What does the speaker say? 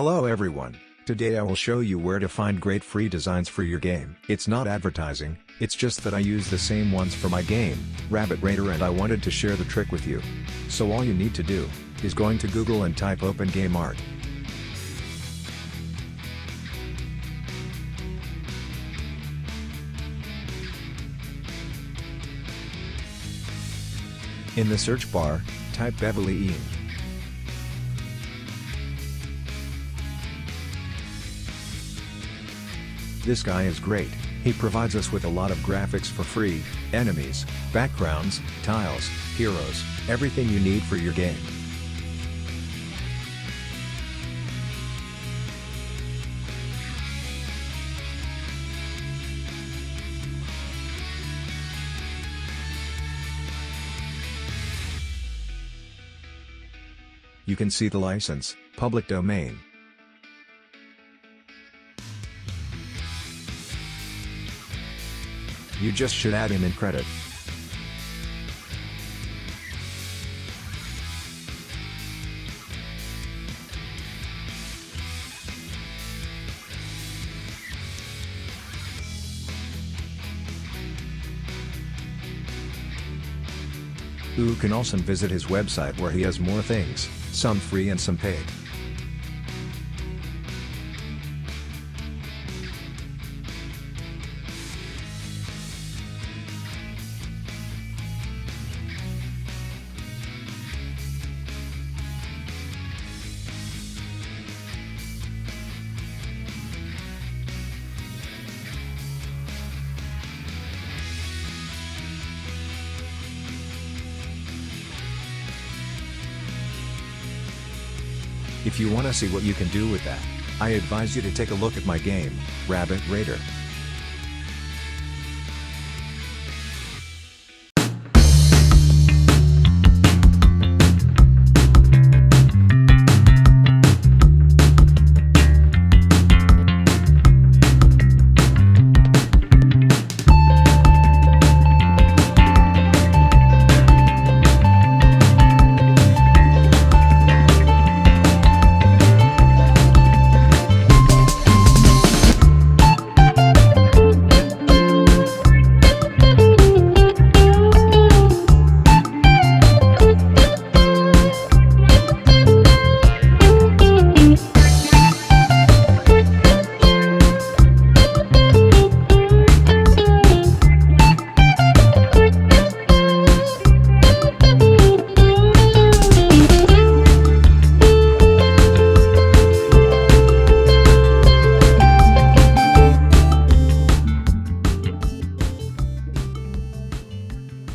Hello everyone, today I will show you where to find great free designs for your game. It's not advertising, it's just that I use the same ones for my game, Rabbit Raider, and I wanted to share the trick with you. So all you need to do, is going to Google and type OpenGameArt. In the search bar, type Bevouliin. This guy is great, he provides us with a lot of graphics for free, enemies, backgrounds, tiles, heroes, everything you need for your game. You can see the license, public domain. You just should add him in credit. You can also visit his website where he has more things, some free and some paid. If you want to see what you can do with that, I advise you to take a look at my game, Rabbit Raider.